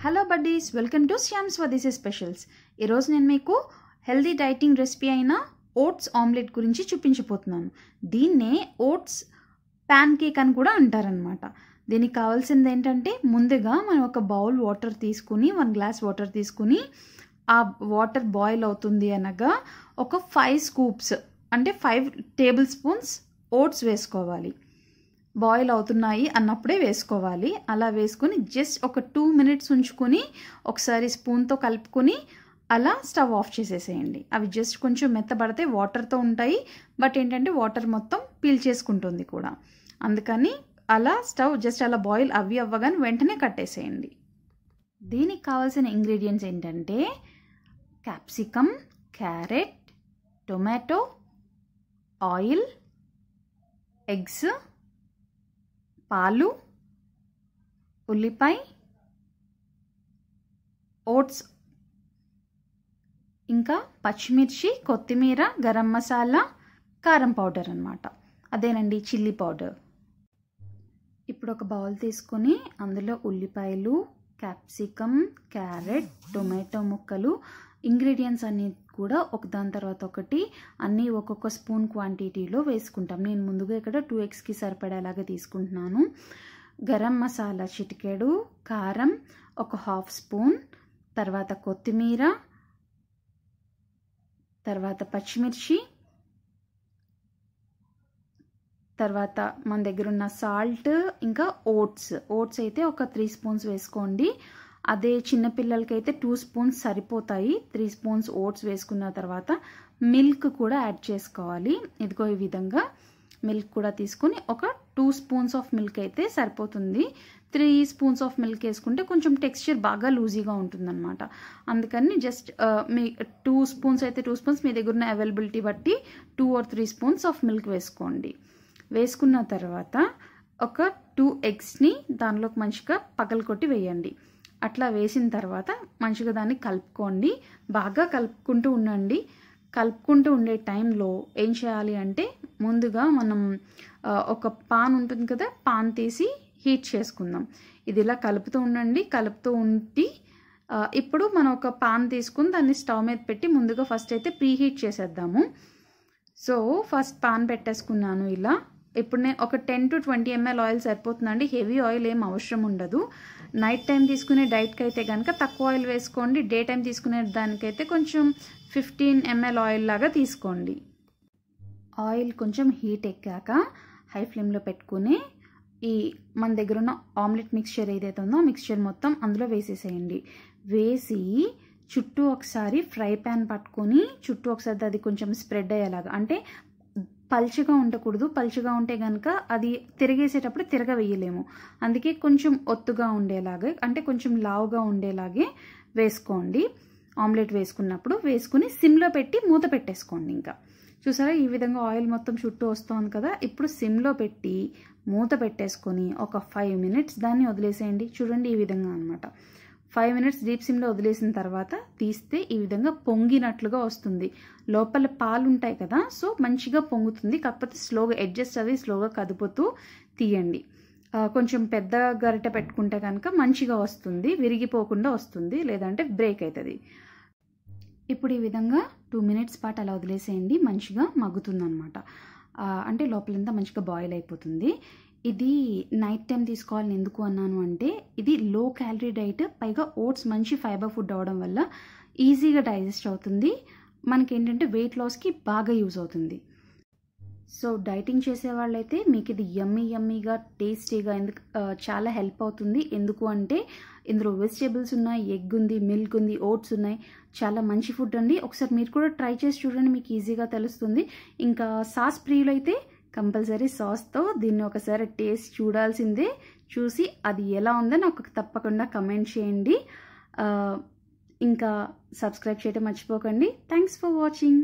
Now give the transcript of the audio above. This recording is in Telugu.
Hello buddies, welcome to Shyam's స్వదేశీ స్పెషల్స్. ఈరోజు నేను మీకు హెల్దీ డైటింగ్ రెసిపీ అయిన ఓట్స్ ఆమ్లెట్ గురించి చూపించబోతున్నాను. దీన్నే ఓట్స్ ప్యాన్ కేక్ అని కూడా అంటారనమాట. దీనికి కావాల్సింది ఏంటంటే, ముందుగా మనం ఒక బౌల్ వాటర్ తీసుకుని 1 గ్లాస్ వాటర్ తీసుకుని ఆ వాటర్ బాయిల్ అవుతుంది అనగా ఒక 5 స్కూప్స్ అంటే 5 టేబుల్ స్పూన్స్ ఓట్స్ వేసుకోవాలి. బాయిల్ అవుతున్నాయి అన్నప్పుడే వేసుకోవాలి. అలా వేసుకుని జస్ట్ ఒక 2 మినిట్స్ ఉంచుకొని ఒకసారి స్పూన్తో కలుపుకొని అలా స్టవ్ ఆఫ్ చేసేసేయండి. అవి జస్ట్ కొంచెం మెత్తబడితే వాటర్తో ఉంటాయి, బట్ ఏంటంటే వాటర్ మొత్తం పీల్ చేసుకుంటుంది కూడా. అందుకని అలా స్టవ్ జస్ట్ అలా బాయిల్ అవ్వగానే వెంటనే కట్టేసేయండి. దీనికి కావాల్సిన ఇంగ్రీడియంట్స్ ఏంటంటే capsicum, carrot, tomato, oil, eggs, పాలు, ఉల్లిపాయ, ఓట్స్, ఇంకా పచ్చిమిర్చి, కొత్తిమీర, గరం మసాలా, కారం పౌడర్ అన్నమాట. అదేనండి చిల్లీ పౌడర్. ఇప్పుడు ఒక బౌల్ తీసుకొని అందులో ఉల్లిపాయలు, క్యాప్సికమ్, క్యారెట్, టొమాటో ముక్కలు, ఇంగ్రీడియంట్స్ అన్నీ కూడా ఒకదాని తర్వాత ఒకటి అన్నీ ఒక్కొక్క స్పూన్ క్వాంటిటీలో వేసుకుంటాం. నేను ముందుగా ఇక్కడ 2 ఎగ్స్కి సరిపడేలాగా తీసుకుంటున్నాను. గరం మసాలా చిటికెడు, కారం ఒక 1/2 స్పూన్, తర్వాత కొత్తిమీర, తర్వాత పచ్చిమిర్చి, తర్వాత మన దగ్గర ఉన్న సాల్ట్, ఇంకా ఓట్స్ అయితే ఒక 3 స్పూన్స్ వేసుకోండి. అదే చిన్నపిల్లలకైతే 2 స్పూన్స్ సరిపోతాయి. 3 స్పూన్స్ ఓట్స్ వేసుకున్న తర్వాత మిల్క్ కూడా యాడ్ చేసుకోవాలి. ఇదిగో ఈ విధంగా మిల్క్ కూడా తీసుకుని ఒక 2 స్పూన్స్ ఆఫ్ మిల్క్ అయితే సరిపోతుంది. 3 స్పూన్స్ ఆఫ్ మిల్క్ వేసుకుంటే కొంచెం టెక్స్చర్ బాగా లూజీగా ఉంటుందన్నమాట. అందుకని జస్ట్ మీ 2 స్పూన్స్ అయితే 2 స్పూన్స్, మీ దగ్గర ఉన్న అవైలబిలిటీ బట్టి 2 or 3 స్పూన్స్ ఆఫ్ మిల్క్ వేసుకోండి. వేసుకున్న తర్వాత ఒక 2 ఎగ్స్ని దానిలోకి మంచిగా పగలకొట్టి వేయండి. అట్లా వేసిన తర్వాత మంచిగా దాన్ని కలుపుకోండి. బాగా కలుపుకుంటూ ఉండండి. కలుపుకుంటూ ఉండే టైంలో ఏం చేయాలి అంటే, ముందుగా మనం ఒక పాన్ ఉంటుంది కదా, పాన్ తీసి హీట్ చేసుకుందాం. ఇది ఇలా కలుపుతూ ఉండండి. కలుపుతూ ఉండి ఇప్పుడు మనం ఒక పాన్ తీసుకుని దాన్ని స్టవ్ మీద పెట్టి ముందుగా ఫస్ట్ అయితే ప్రీ హీట్ చేసేద్దాము. సో ఫస్ట్ పాన్ పెట్టేసుకున్నాను ఇలా. ఇప్పుడు నేను ఒక 10 to 20 ml ఆయిల్ సరిపోతుందండి. హెవీ ఆయిల్ ఏం అవసరం ఉండదు. నైట్ టైం తీసుకునే డైట్కి అయితే కనుక తక్కువ ఆయిల్ వేసుకోండి. డే టైం తీసుకునే దానికైతే కొంచెం 15 ml ఆయిల్ లాగా తీసుకోండి. ఆయిల్ కొంచెం హీట్ ఎక్కాక హై ఫ్లేమ్లో పెట్టుకుని ఈ మన దగ్గర ఉన్న ఆమ్లెట్ మిక్స్చర్ ఏదైతే ఉందో మిక్స్చర్ మొత్తం అందులో వేసేసేయండి. వేసి చుట్టూ ఒకసారి ఫ్రై ప్యాన్ పట్టుకొని చుట్టూ ఒకసారి అది కొంచెం స్ప్రెడ్ అయ్యేలాగా, అంటే పల్చగా ఉండకూడదు. పల్చగా ఉంటే కనుక అది తిరిగేసేటప్పుడు తిరగవేయలేము. అందుకే కొంచెం ఒత్తుగా ఉండేలాగే, అంటే కొంచెం లావుగా ఉండేలాగే వేసుకోండి. ఆమ్లెట్ వేసుకున్నప్పుడు వేసుకుని సిమ్లో పెట్టి మూత పెట్టేసుకోండి. ఇంకా చూసారా ఈ విధంగా ఆయిల్ మొత్తం చుట్టూ వస్తుంది కదా. ఇప్పుడు సిమ్లో పెట్టి మూత పెట్టేసుకొని ఒక 5 మినిట్స్ దాన్ని వదిలేసేయండి. చూడండి ఈ విధంగా అనమాట. 5 మినిట్స్ డీప్ సిమ్లో వదిలేసిన తర్వాత తీస్తే ఈ విధంగా పొంగినట్లుగా వస్తుంది. లోపల పాలు ఉంటాయి కదా, సో మంచిగా పొంగుతుంది. కాకపోతే స్లోగా అడ్జస్ట్ అవి స్లోగా కదుపుతూ తీయండి. కొంచెం పెద్ద గరిటె పెట్టుకుంటే కనుక మంచిగా వస్తుంది, విరిగిపోకుండా వస్తుంది, లేదంటే బ్రేక్ అవుతుంది. ఇప్పుడు ఈ విధంగా 2 మినిట్స్ పాటు అలా వదిలేసేయండి. మంచిగా మగ్గుతుంది అనమాట. అంటే లోపలంతా మంచిగా బాయిల్ అయిపోతుంది. ఇది నైట్ టైం తీసుకోవాలని ఎందుకు అన్నాను అంటే, ఇది లో క్యాలరీ డైట్, పైగా ఓట్స్ మంచి ఫైబర్ ఫుడ్ అవడం వల్ల ఈజీగా డైజెస్ట్ అవుతుంది. మనకి ఏంటంటే వెయిట్ లాస్కి బాగా యూజ్ అవుతుంది. సో డైటింగ్ చేసే వాళ్ళైతే మీకు ఇది యమ్మీగా టేస్టీగా చాలా హెల్ప్ అవుతుంది. ఎందుకు అంటే ఇందులో వెజిటేబుల్స్ ఉన్నాయి, ఎగ్ ఉంది, మిల్క్ ఉంది, ఓట్స్ ఉన్నాయి. చాలా మంచి ఫుడ్ అండి. ఒకసారి మీరు కూడా ట్రై చేసి చూడండి, మీకు ఈజీగా తెలుస్తుంది. ఇంకా సాస్ ప్రియులు అయితే కంపల్సరీ సాస్తో దీన్ని ఒకసారి టేస్ట్ చూడాల్సిందే. చూసి అది ఎలా ఉందో నాకు తప్పకుండా కమెంట్ చేయండి. ఇంకా సబ్స్క్రైబ్ చేయడం మర్చిపోకండి. Thanks for watching.